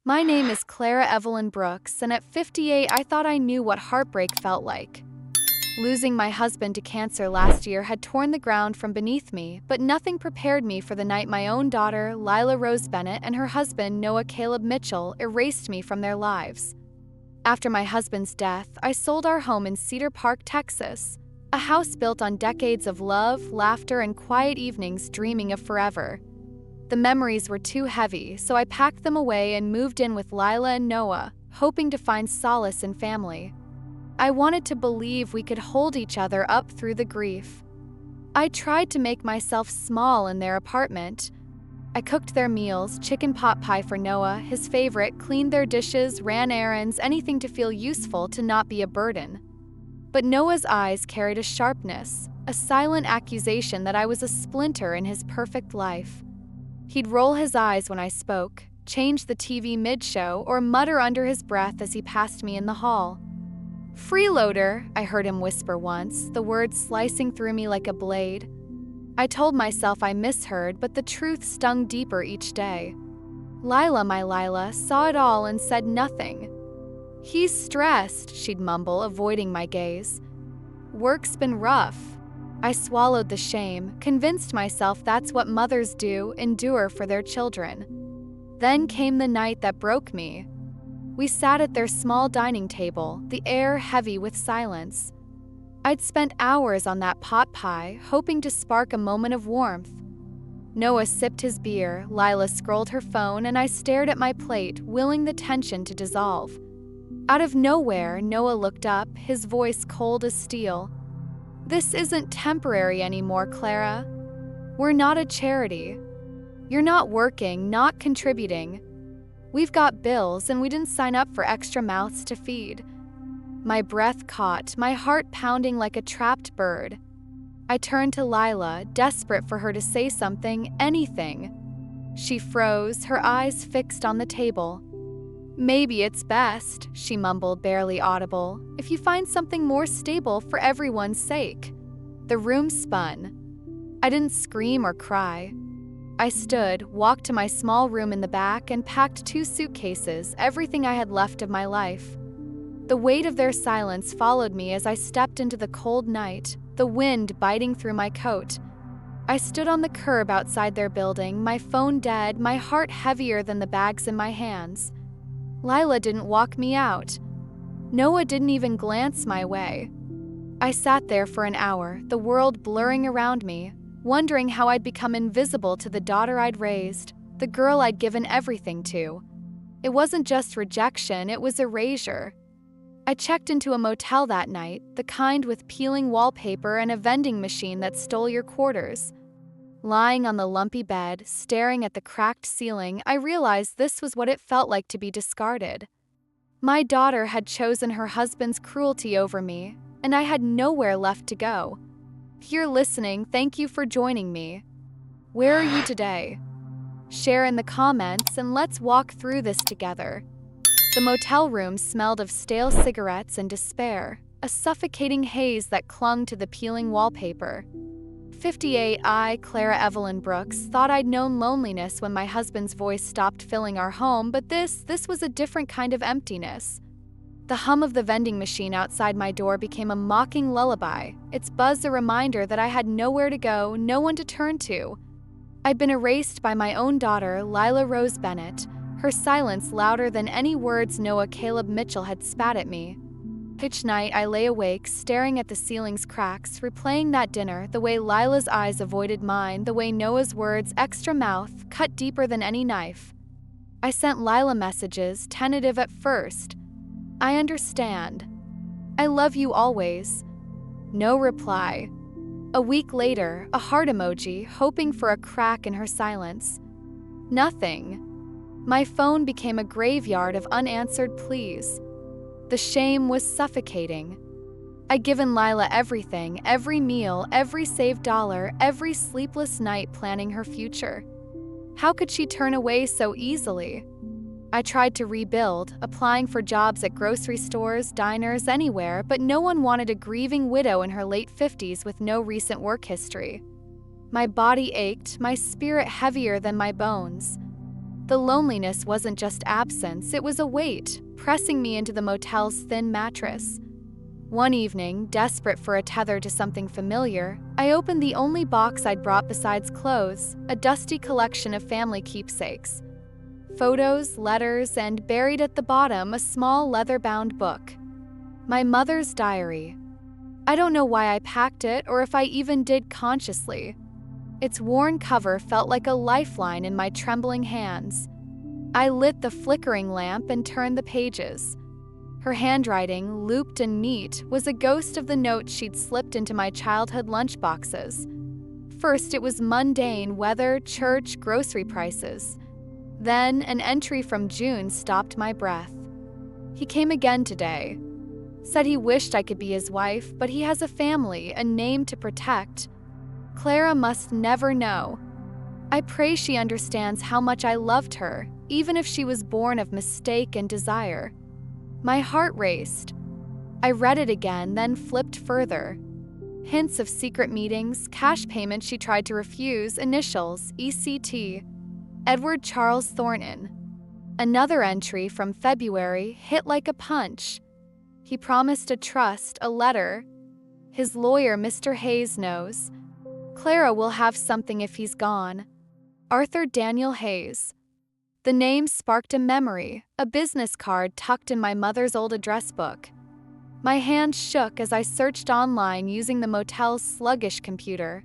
My name is Clara Evelyn Brooks, and at 58, I thought I knew what heartbreak felt like. Losing my husband to cancer last year had torn the ground from beneath me, but nothing prepared me for the night my own daughter, Lila Rose Bennett, and her husband, Noah Caleb Mitchell, erased me from their lives. After my husband's death, I sold our home in Cedar Park, Texas, a house built on decades of love, laughter, and quiet evenings dreaming of forever. The memories were too heavy, so I packed them away and moved in with Lila and Noah, hoping to find solace in family. I wanted to believe we could hold each other up through the grief. I tried to make myself small in their apartment. I cooked their meals, chicken pot pie for Noah, his favorite, cleaned their dishes, ran errands, anything to feel useful, to not be a burden. But Noah's eyes carried a sharpness, a silent accusation that I was a splinter in his perfect life. He'd roll his eyes when I spoke, change the TV mid-show, or mutter under his breath as he passed me in the hall. "Freeloader," I heard him whisper once, the words slicing through me like a blade. I told myself I misheard, but the truth stung deeper each day. Lila, my Lila, saw it all and said nothing. "He's stressed," she'd mumble, avoiding my gaze. "Work's been rough." I swallowed the shame, convinced myself that's what mothers do, endure for their children. Then came the night that broke me. We sat at their small dining table, the air heavy with silence. I'd spent hours on that pot pie, hoping to spark a moment of warmth. Noah sipped his beer, Lila scrolled her phone, and I stared at my plate, willing the tension to dissolve. Out of nowhere, Noah looked up, his voice cold as steel. "This isn't temporary anymore, Clara. We're not a charity. You're not working, not contributing. We've got bills, and we didn't sign up for extra mouths to feed." My breath caught, my heart pounding like a trapped bird. I turned to Lila, desperate for her to say something, anything. She froze, her eyes fixed on the table. "Maybe it's best," she mumbled, barely audible, "if you find something more stable for everyone's sake." The room spun. I didn't scream or cry. I stood, walked to my small room in the back, and packed 2 suitcases, everything I had left of my life. The weight of their silence followed me as I stepped into the cold night, the wind biting through my coat. I stood on the curb outside their building, my phone dead, my heart heavier than the bags in my hands. Lila didn't walk me out. Noah didn't even glance my way. I sat there for an hour, the world blurring around me, wondering how I'd become invisible to the daughter I'd raised, the girl I'd given everything to. It wasn't just rejection, it was erasure. I checked into a motel that night, the kind with peeling wallpaper and a vending machine that stole your quarters. Lying on the lumpy bed, staring at the cracked ceiling, I realized this was what it felt like to be discarded. My daughter had chosen her husband's cruelty over me, and I had nowhere left to go. If you're listening, thank you for joining me. Where are you today? Share in the comments and let's walk through this together. The motel room smelled of stale cigarettes and despair, a suffocating haze that clung to the peeling wallpaper. 58, I, Clara Evelyn Brooks, thought I'd known loneliness when my husband's voice stopped filling our home, but this was a different kind of emptiness. The hum of the vending machine outside my door became a mocking lullaby, its buzz a reminder that I had nowhere to go, no one to turn to. I'd been erased by my own daughter, Lila Rose Bennett, her silence louder than any words Noah Caleb Mitchell had spat at me. Each night I lay awake, staring at the ceiling's cracks, replaying that dinner, the way Lila's eyes avoided mine, the way Noah's words, extra mouth, cut deeper than any knife. I sent Lila messages, tentative at first. "I understand. I love you always." No reply. A week later, a heart emoji, hoping for a crack in her silence. Nothing. My phone became a graveyard of unanswered pleas. The shame was suffocating. I'd given Lila everything, every meal, every saved dollar, every sleepless night planning her future. How could she turn away so easily? I tried to rebuild, applying for jobs at grocery stores, diners, anywhere, but no one wanted a grieving widow in her late 50s with no recent work history. My body ached, my spirit heavier than my bones. The loneliness wasn't just absence, it was a weight, pressing me into the motel's thin mattress. One evening, desperate for a tether to something familiar, I opened the only box I'd brought besides clothes, a dusty collection of family keepsakes. Photos, letters, and buried at the bottom, a small leather-bound book. My mother's diary. I don't know why I packed it or if I even did consciously. Its worn cover felt like a lifeline in my trembling hands. I lit the flickering lamp and turned the pages. Her handwriting, looped and neat, was a ghost of the notes she'd slipped into my childhood lunchboxes. First, it was mundane weather, church, grocery prices. Then, an entry from June stopped my breath. He came again today. Said he wished I could be his wife, but he has a family, a name to protect. Clara must never know. I pray she understands how much I loved her, even if she was born of mistake and desire. My heart raced. I read it again, then flipped further. Hints of secret meetings, cash payments she tried to refuse, initials, ECT, Edward Charles Thornton. Another entry from February hit like a punch. He promised a trust, a letter. His lawyer, Mr. Hayes, knows. Clara will have something if he's gone. Arthur Daniel Hayes. The name sparked a memory, a business card tucked in my mother's old address book. My hand shook as I searched online using the motel's sluggish computer.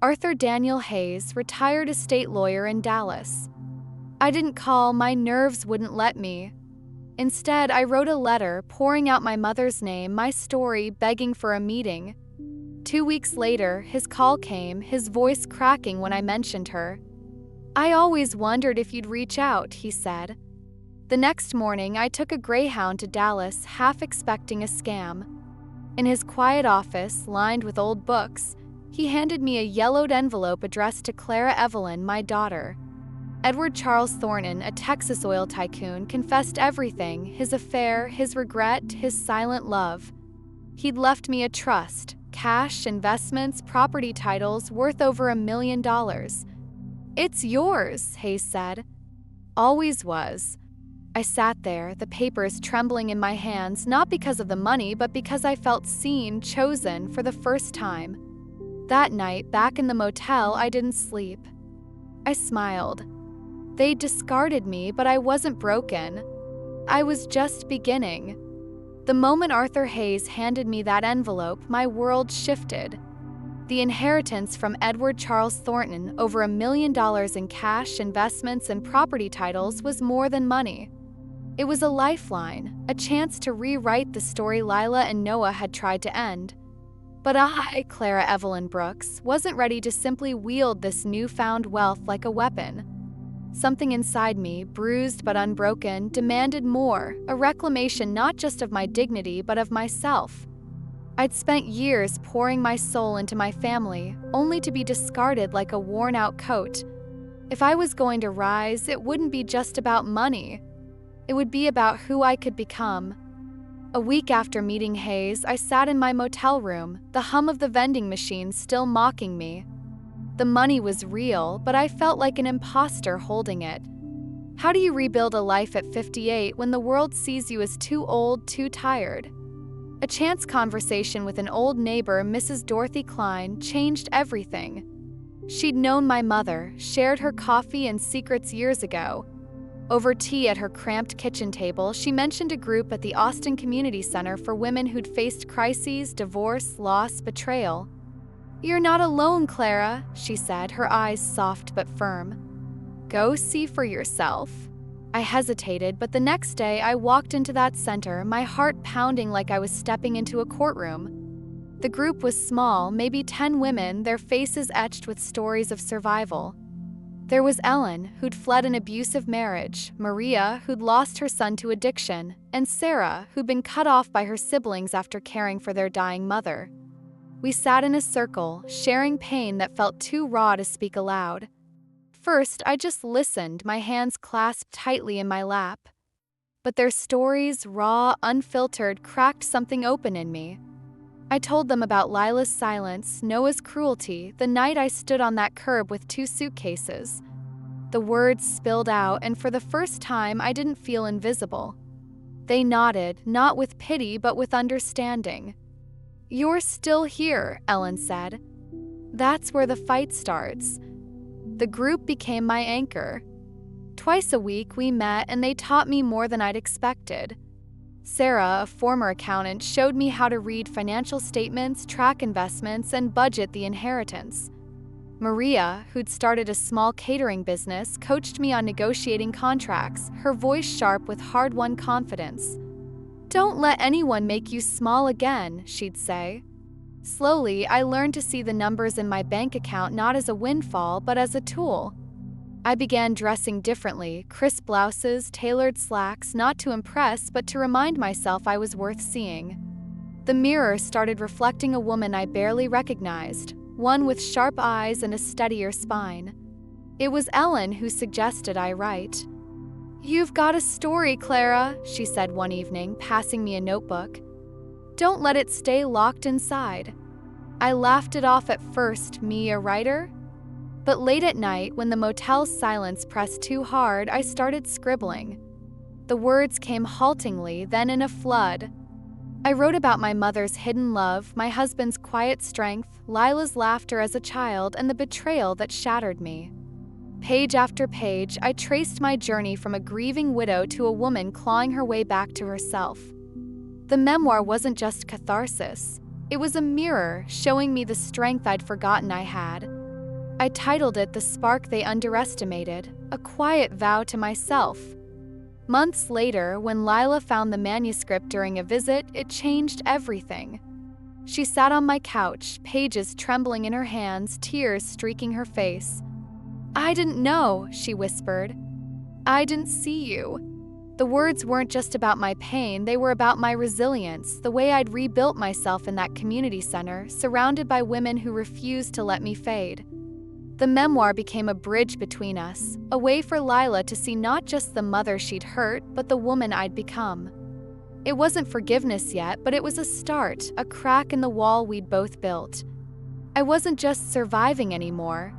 Arthur Daniel Hayes, retired estate lawyer in Dallas. I didn't call, my nerves wouldn't let me. Instead, I wrote a letter, pouring out my mother's name, my story, begging for a meeting. 2 weeks later, his call came, his voice cracking when I mentioned her. I always wondered if you'd reach out, he said. The next morning, I took a Greyhound to Dallas, half expecting a scam. In his quiet office, lined with old books, he handed me a yellowed envelope addressed to Clara Evelyn, my daughter. Edward Charles Thornton, a Texas oil tycoon, confessed everything, his affair, his regret, his silent love. He'd left me a trust, cash, investments, property titles worth over $1 million. It's yours, Hayes said. Always was. I sat there, the papers trembling in my hands, not because of the money, but because I felt seen, chosen, for the first time. That night, back in the motel, I didn't sleep. I smiled. They discarded me, but I wasn't broken. I was just beginning. The moment Arthur Hayes handed me that envelope, my world shifted. The inheritance from Edward Charles Thornton, over $1 million in cash, investments, and property titles, was more than money. It was a lifeline, a chance to rewrite the story Lila and Noah had tried to end. But I, Clara Evelyn Brooks, wasn't ready to simply wield this newfound wealth like a weapon. Something inside me, bruised but unbroken, demanded more, a reclamation not just of my dignity but of myself. I'd spent years pouring my soul into my family, only to be discarded like a worn-out coat. If I was going to rise, it wouldn't be just about money. It would be about who I could become. A week after meeting Hayes, I sat in my motel room, the hum of the vending machine still mocking me. The money was real, but I felt like an imposter holding it. How do you rebuild a life at 58 when the world sees you as too old, too tired? A chance conversation with an old neighbor, Mrs. Dorothy Klein, changed everything. She'd known my mother, shared her coffee and secrets years ago. Over tea at her cramped kitchen table, she mentioned a group at the Austin Community Center for women who'd faced crises, divorce, loss, betrayal. "You're not alone, Clara," she said, her eyes soft but firm. "Go see for yourself." I hesitated, but the next day I walked into that center, my heart pounding like I was stepping into a courtroom. The group was small, maybe 10 women, their faces etched with stories of survival. There was Ellen, who'd fled an abusive marriage, Maria, who'd lost her son to addiction, and Sarah, who'd been cut off by her siblings after caring for their dying mother. We sat in a circle, sharing pain that felt too raw to speak aloud. First, I just listened, my hands clasped tightly in my lap. But their stories, raw, unfiltered, cracked something open in me. I told them about Lila's silence, Noah's cruelty, the night I stood on that curb with 2 suitcases. The words spilled out, and for the first time, I didn't feel invisible. They nodded, not with pity, but with understanding. "You're still here," Ellen said. "That's where the fight starts." The group became my anchor. Twice a week we met, and they taught me more than I'd expected. Sarah, a former accountant, showed me how to read financial statements, track investments, and budget the inheritance. Maria, who'd started a small catering business, coached me on negotiating contracts, her voice sharp with hard-won confidence. "Don't let anyone make you small again," she'd say. Slowly, I learned to see the numbers in my bank account not as a windfall, but as a tool. I began dressing differently, crisp blouses, tailored slacks, not to impress, but to remind myself I was worth seeing. The mirror started reflecting a woman I barely recognized, one with sharp eyes and a steadier spine. It was Ellen who suggested I write. "You've got a story, Clara," she said one evening, passing me a notebook. "Don't let it stay locked inside." I laughed it off at first, me a writer? But late at night, when the motel's silence pressed too hard, I started scribbling. The words came haltingly, then in a flood. I wrote about my mother's hidden love, my husband's quiet strength, Lila's laughter as a child, and the betrayal that shattered me. Page after page, I traced my journey from a grieving widow to a woman clawing her way back to herself. The memoir wasn't just catharsis. It was a mirror showing me the strength I'd forgotten I had. I titled it "The Spark They Underestimated," a quiet vow to myself. Months later, when Lila found the manuscript during a visit, it changed everything. She sat on my couch, pages trembling in her hands, tears streaking her face. "I didn't know," she whispered. "I didn't see you." The words weren't just about my pain, they were about my resilience, the way I'd rebuilt myself in that community center, surrounded by women who refused to let me fade. The memoir became a bridge between us, a way for Lila to see not just the mother she'd hurt, but the woman I'd become. It wasn't forgiveness yet, but it was a start, a crack in the wall we'd both built. I wasn't just surviving anymore.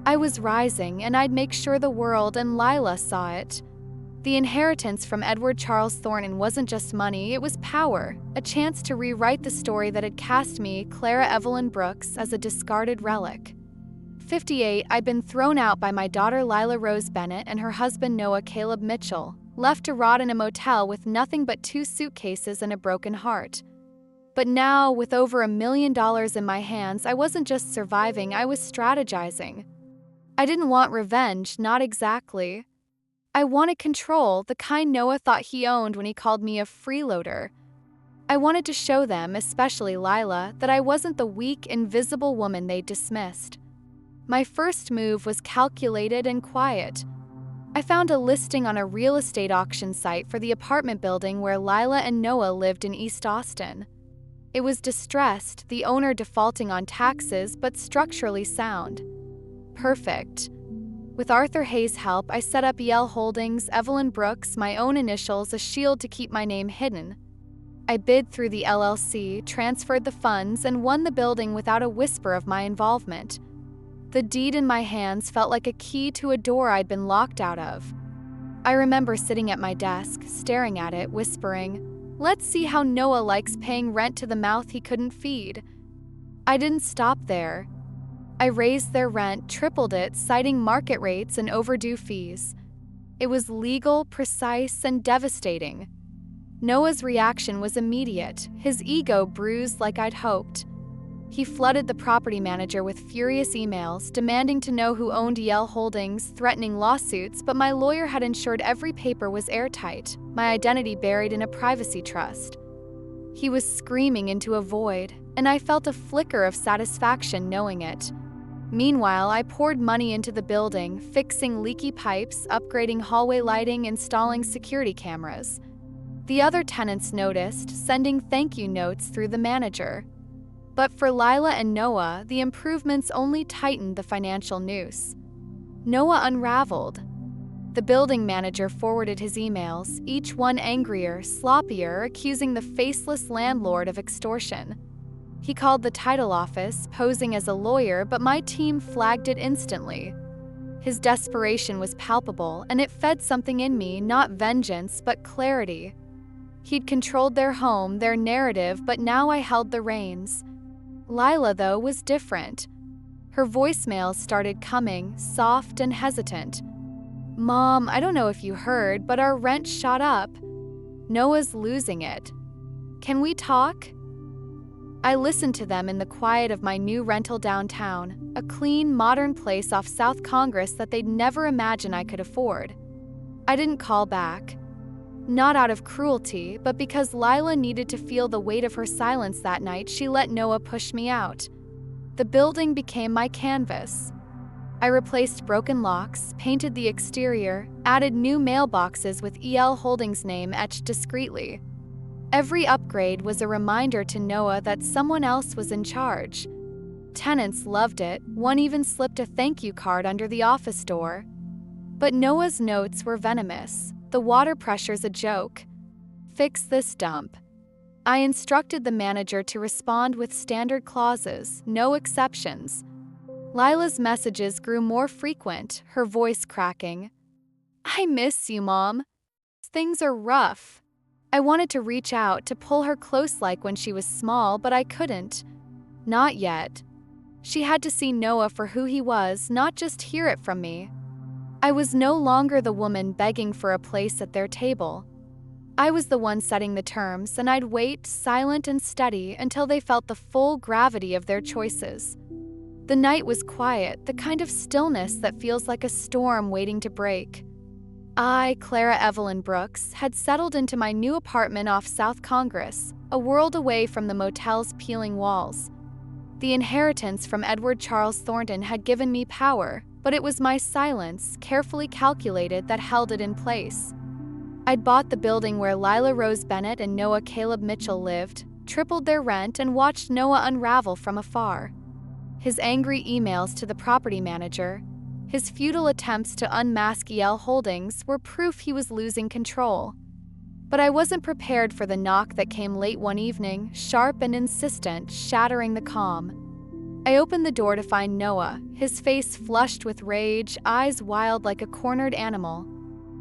I was rising, and I'd make sure the world and Lila saw it. The inheritance from Edward Charles Thornton wasn't just money, it was power, a chance to rewrite the story that had cast me, Clara Evelyn Brooks, as a discarded relic. 58, I'd been thrown out by my daughter Lila Rose Bennett and her husband Noah Caleb Mitchell, left to rot in a motel with nothing but 2 suitcases and a broken heart. But now, with over $1 million in my hands, I wasn't just surviving, I was strategizing. I didn't want revenge, not exactly. I wanted control, the kind Noah thought he owned when he called me a freeloader. I wanted to show them, especially Lila, that I wasn't the weak, invisible woman they'd dismissed. My first move was calculated and quiet. I found a listing on a real estate auction site for the apartment building where Lila and Noah lived in East Austin. It was distressed, the owner defaulting on taxes, but structurally sound. Perfect. With Arthur Hayes' help, I set up Yale Holdings, Evelyn Brooks, my own initials, a shield to keep my name hidden. I bid through the LLC, transferred the funds, and won the building without a whisper of my involvement. The deed in my hands felt like a key to a door I'd been locked out of. I remember sitting at my desk, staring at it, whispering, "Let's see how Noah likes paying rent to the mouth he couldn't feed." I didn't stop there. I raised their rent, tripled it, citing market rates and overdue fees. It was legal, precise, and devastating. Noah's reaction was immediate, his ego bruised like I'd hoped. He flooded the property manager with furious emails, demanding to know who owned Yale Holdings, threatening lawsuits, but my lawyer had ensured every paper was airtight, my identity buried in a privacy trust. He was screaming into a void, and I felt a flicker of satisfaction knowing it. Meanwhile, I poured money into the building, fixing leaky pipes, upgrading hallway lighting, installing security cameras. The other tenants noticed, sending thank you notes through the manager. But for Lila and Noah, the improvements only tightened the financial noose. Noah unraveled. The building manager forwarded his emails, each one angrier, sloppier, accusing the faceless landlord of extortion. He called the title office, posing as a lawyer, but my team flagged it instantly. His desperation was palpable, and it fed something in me, not vengeance, but clarity. He'd controlled their home, their narrative, but now I held the reins. Lila, though, was different. Her voicemails started coming, soft and hesitant. "Mom, I don't know if you heard, but our rent shot up. Noah's losing it. Can we talk?" I listened to them in the quiet of my new rental downtown, a clean, modern place off South Congress that they'd never imagine I could afford. I didn't call back. Not out of cruelty, but because Lila needed to feel the weight of her silence that night, she let Noah push me out. The building became my canvas. I replaced broken locks, painted the exterior, added new mailboxes with EL Holdings' name etched discreetly. Every upgrade was a reminder to Noah that someone else was in charge. Tenants loved it, one even slipped a thank you card under the office door. But Noah's notes were venomous. "The water pressure's a joke. Fix this dump." I instructed the manager to respond with standard clauses, no exceptions. Lila's messages grew more frequent, her voice cracking. "I miss you, Mom. Things are rough." I wanted to reach out, to pull her close like when she was small, but I couldn't. Not yet. She had to see Noah for who he was, not just hear it from me. I was no longer the woman begging for a place at their table. I was the one setting the terms, and I'd wait, silent and steady, until they felt the full gravity of their choices. The night was quiet, the kind of stillness that feels like a storm waiting to break. I, Clara Evelyn Brooks, had settled into my new apartment off South Congress, a world away from the motel's peeling walls. The inheritance from Edward Charles Thornton had given me power, but it was my silence, carefully calculated, that held it in place. I'd bought the building where Lila Rose Bennett and Noah Caleb Mitchell lived, tripled their rent, and watched Noah unravel from afar. His angry emails to the property manager, his futile attempts to unmask EL Holdings, were proof he was losing control. But I wasn't prepared for the knock that came late one evening, sharp and insistent, shattering the calm. I opened the door to find Noah, his face flushed with rage, eyes wild like a cornered animal.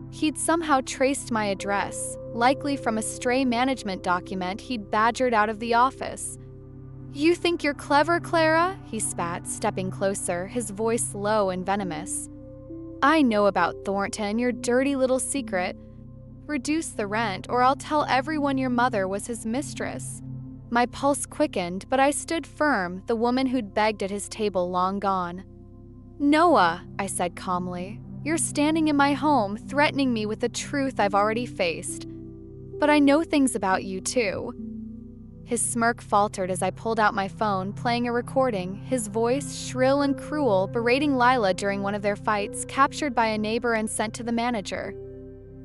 He'd somehow traced my address, likely from a stray management document he'd badgered out of the office. "You think you're clever, Clara?" he spat, stepping closer, his voice low and venomous. "I know about Thornton, your dirty little secret. Reduce the rent, or I'll tell everyone your mother was his mistress." My pulse quickened, but I stood firm, the woman who'd begged at his table long gone. "Noah," I said calmly, "you're standing in my home, threatening me with the truth I've already faced. But I know things about you, too." His smirk faltered as I pulled out my phone, playing a recording, his voice, shrill and cruel, berating Lila during one of their fights, captured by a neighbor and sent to the manager.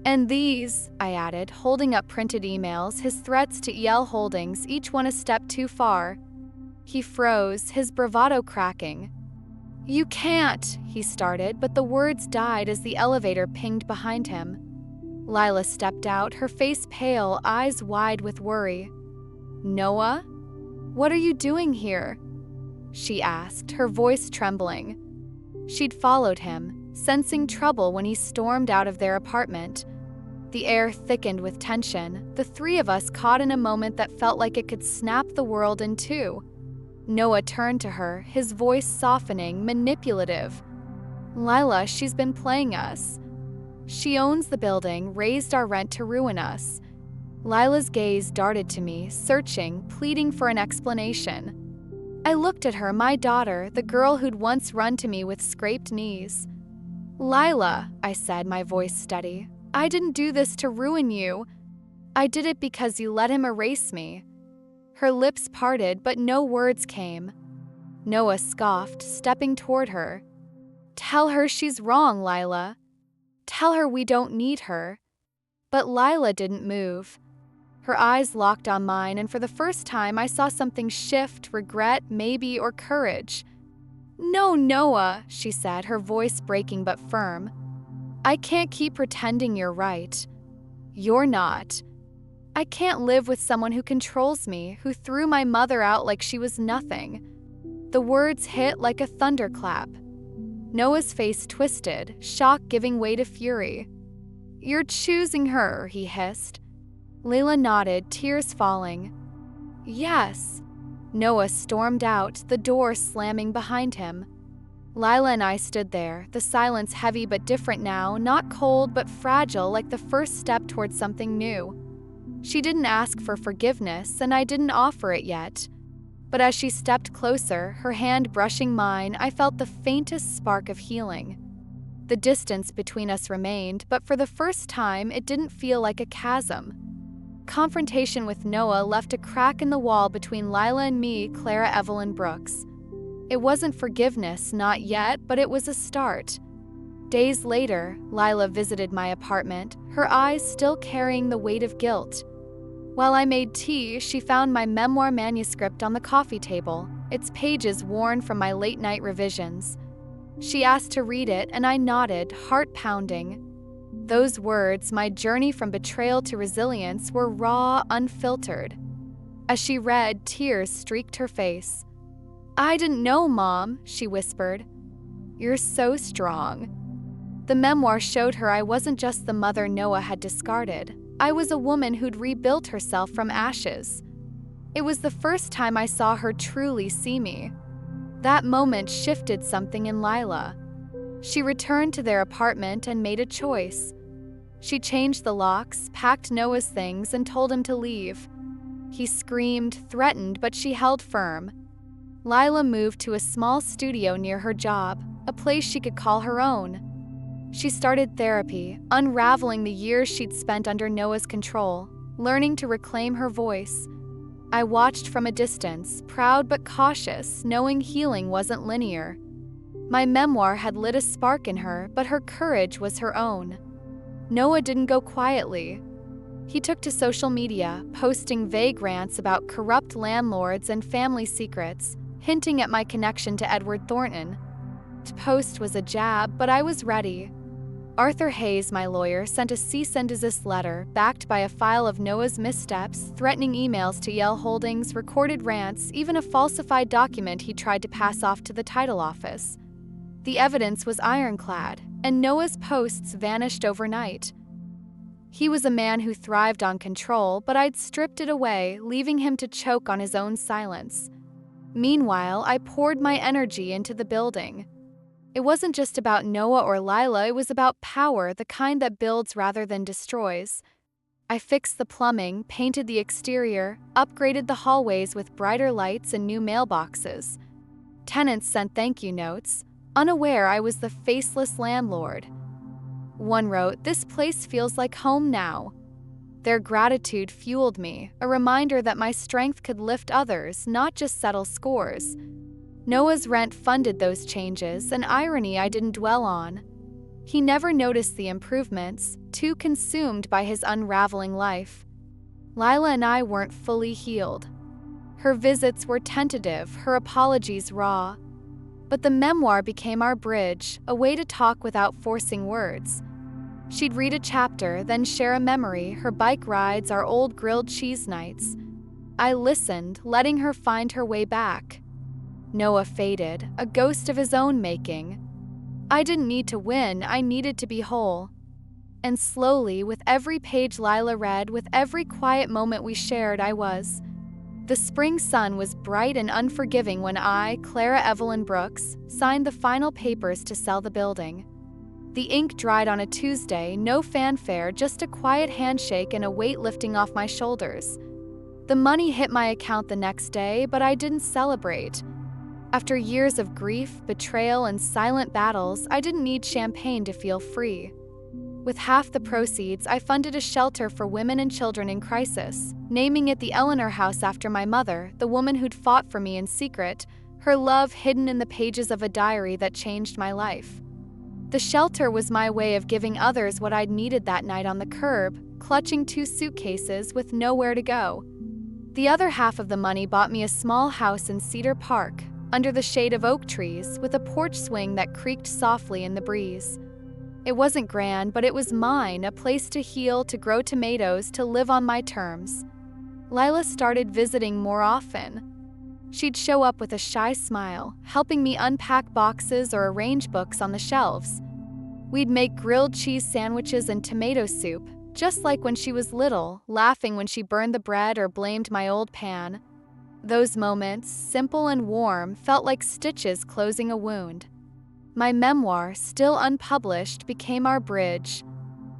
"And these," I added, holding up printed emails, his threats to EL Holdings, each one a step too far. He froze, his bravado cracking. "You can't," he started, but the words died as the elevator pinged behind him. Lila stepped out, her face pale, eyes wide with worry. "Noah? What are you doing here?" she asked, her voice trembling. She'd followed him, sensing trouble when he stormed out of their apartment. The air thickened with tension, the three of us caught in a moment that felt like it could snap the world in two. Noah turned to her, his voice softening, manipulative. "Lila, she's been playing us. She owns the building, raised our rent to ruin us." Lila's gaze darted to me, searching, pleading for an explanation. I looked at her, my daughter, the girl who'd once run to me with scraped knees. "Lila," I said, my voice steady, "I didn't do this to ruin you. I did it because you let him erase me." Her lips parted, but no words came. Noah scoffed, stepping toward her. "Tell her she's wrong, Lila. Tell her we don't need her." But Lila didn't move. Her eyes locked on mine, and for the first time I saw something shift, regret, maybe, or courage. "No, Noah," she said, her voice breaking but firm. "I can't keep pretending you're right. You're not. I can't live with someone who controls me, who threw my mother out like she was nothing." The words hit like a thunderclap. Noah's face twisted, shock giving way to fury. "You're choosing her," he hissed. Lila nodded, tears falling. "Yes." Noah stormed out, the door slamming behind him. Lila and I stood there, the silence heavy but different now, not cold but fragile, like the first step towards something new. She didn't ask for forgiveness, and I didn't offer it yet. But as she stepped closer, her hand brushing mine, I felt the faintest spark of healing. The distance between us remained, but for the first time, it didn't feel like a chasm. Confrontation with Noah left a crack in the wall between Lila and me, Clara Evelyn Brooks. It wasn't forgiveness, not yet, but it was a start. Days later, Lila visited my apartment, her eyes still carrying the weight of guilt. While I made tea, she found my memoir manuscript on the coffee table, its pages worn from my late-night revisions. She asked to read it, and I nodded, heart pounding. Those words, my journey from betrayal to resilience, were raw, unfiltered. As she read, tears streaked her face. "I didn't know, Mom," she whispered. "You're so strong." The memoir showed her I wasn't just the mother Noah had discarded. I was a woman who'd rebuilt herself from ashes. It was the first time I saw her truly see me. That moment shifted something in Lila. She returned to their apartment and made a choice. She changed the locks, packed Noah's things, and told him to leave. He screamed, threatened, but she held firm. Lila moved to a small studio near her job, a place she could call her own. She started therapy, unraveling the years she'd spent under Noah's control, learning to reclaim her voice. I watched from a distance, proud but cautious, knowing healing wasn't linear. My memoir had lit a spark in her, but her courage was her own. Noah didn't go quietly. He took to social media, posting vague rants about corrupt landlords and family secrets, hinting at my connection to Edward Thornton. To post was a jab, but I was ready. Arthur Hayes, my lawyer, sent a cease and desist letter, backed by a file of Noah's missteps, threatening emails to Yale Holdings, recorded rants, even a falsified document he tried to pass off to the title office. The evidence was ironclad, and Noah's posts vanished overnight. He was a man who thrived on control, but I'd stripped it away, leaving him to choke on his own silence. Meanwhile, I poured my energy into the building. It wasn't just about Noah or Lila, it was about power, the kind that builds rather than destroys. I fixed the plumbing, painted the exterior, upgraded the hallways with brighter lights and new mailboxes. Tenants sent thank you notes, unaware I was the faceless landlord. One wrote, "This place feels like home now." Their gratitude fueled me, a reminder that my strength could lift others, not just settle scores. Noah's rent funded those changes, an irony I didn't dwell on. He never noticed the improvements, too consumed by his unraveling life. Lila and I weren't fully healed. Her visits were tentative, her apologies raw. But the memoir became our bridge, a way to talk without forcing words. She'd read a chapter, then share a memory, her bike rides, our old grilled cheese nights. I listened, letting her find her way back. Noah faded, a ghost of his own making. I didn't need to win, I needed to be whole. And slowly, with every page Lila read, with every quiet moment we shared, I was. The spring sun was bright and unforgiving when I, Clara Evelyn Brooks, signed the final papers to sell the building. The ink dried on a Tuesday, no fanfare, just a quiet handshake and a weight lifting off my shoulders. The money hit my account the next day, but I didn't celebrate. After years of grief, betrayal, and silent battles, I didn't need champagne to feel free. With half the proceeds, I funded a shelter for women and children in crisis, naming it the Eleanor House after my mother, the woman who'd fought for me in secret, her love hidden in the pages of a diary that changed my life. The shelter was my way of giving others what I'd needed that night on the curb, clutching 2 suitcases with nowhere to go. The other half of the money bought me a small house in Cedar Park, under the shade of oak trees, with a porch swing that creaked softly in the breeze. It wasn't grand, but it was mine, a place to heal, to grow tomatoes, to live on my terms. Lila started visiting more often. She'd show up with a shy smile, helping me unpack boxes or arrange books on the shelves. We'd make grilled cheese sandwiches and tomato soup, just like when she was little, laughing when she burned the bread or blamed my old pan. Those moments, simple and warm, felt like stitches closing a wound. My memoir, still unpublished, became our bridge.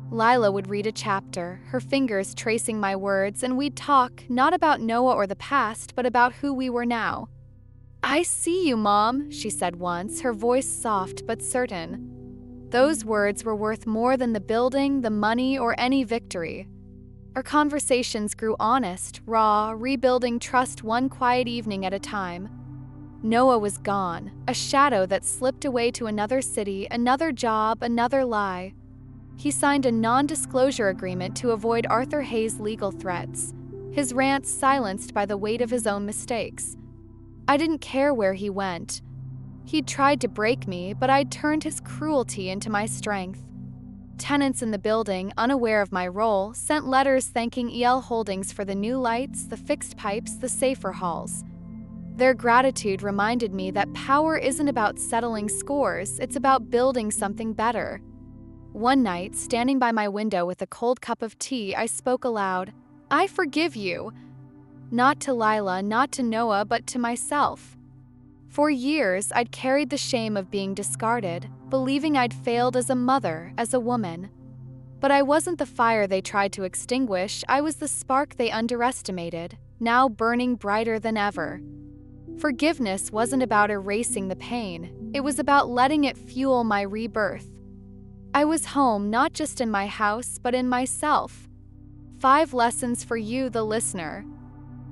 Lila would read a chapter, her fingers tracing my words, and we'd talk, not about Noah or the past, but about who we were now. "I see you, Mom," she said once, her voice soft but certain. Those words were worth more than the building, the money, or any victory. Our conversations grew honest, raw, rebuilding trust one quiet evening at a time. Noah was gone, a shadow that slipped away to another city, another job, another lie. He signed a non-disclosure agreement to avoid Arthur Hayes' legal threats, his rants silenced by the weight of his own mistakes. I didn't care where he went. He'd tried to break me, but I'd turned his cruelty into my strength. Tenants in the building, unaware of my role, sent letters thanking EL Holdings for the new lights, the fixed pipes, the safer halls. Their gratitude reminded me that power isn't about settling scores, it's about building something better. One night, standing by my window with a cold cup of tea, I spoke aloud, "I forgive you." Not to Lila, not to Noah, but to myself. For years, I'd carried the shame of being discarded, believing I'd failed as a mother, as a woman. But I wasn't the fire they tried to extinguish, I was the spark they underestimated, now burning brighter than ever. Forgiveness wasn't about erasing the pain, it was about letting it fuel my rebirth. I was home not just in my house, but in myself. 5 lessons for you, the listener.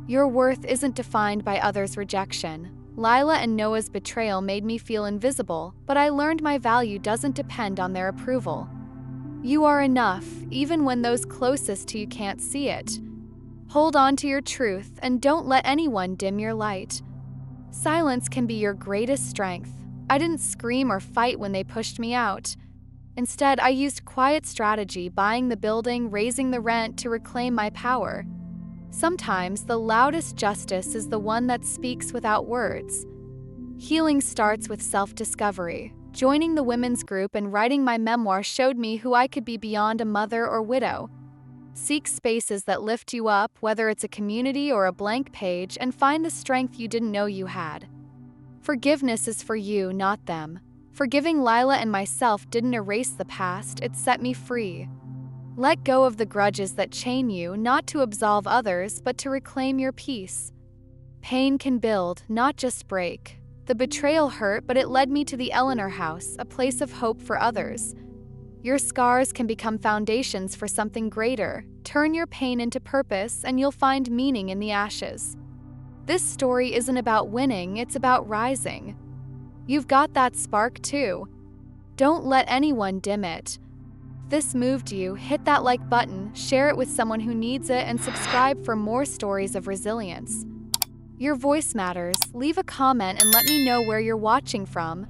Your worth isn't defined by others' rejection. Lila and Noah's betrayal made me feel invisible, but I learned my value doesn't depend on their approval. You are enough, even when those closest to you can't see it. Hold on to your truth and don't let anyone dim your light. Silence can be your greatest strength. I didn't scream or fight when they pushed me out. Instead, I used quiet strategy, buying the building, raising the rent to reclaim my power. Sometimes the loudest justice is the one that speaks without words. Healing starts with self-discovery. Joining the women's group and writing my memoir showed me who I could be beyond a mother or widow. Seek spaces that lift you up, whether it's a community or a blank page, and find the strength you didn't know you had. Forgiveness is for you, not them. Forgiving Lila and myself didn't erase the past, it set me free. Let go of the grudges that chain you, not to absolve others, but to reclaim your peace. Pain can build, not just break. The betrayal hurt, but it led me to the Eleanor House, a place of hope for others. Your scars can become foundations for something greater. Turn your pain into purpose, and you'll find meaning in the ashes. This story isn't about winning, it's about rising. You've got that spark too. Don't let anyone dim it. If this moved you, hit that like button, share it with someone who needs it, and subscribe for more stories of resilience. Your voice matters. Leave a comment and let me know where you're watching from.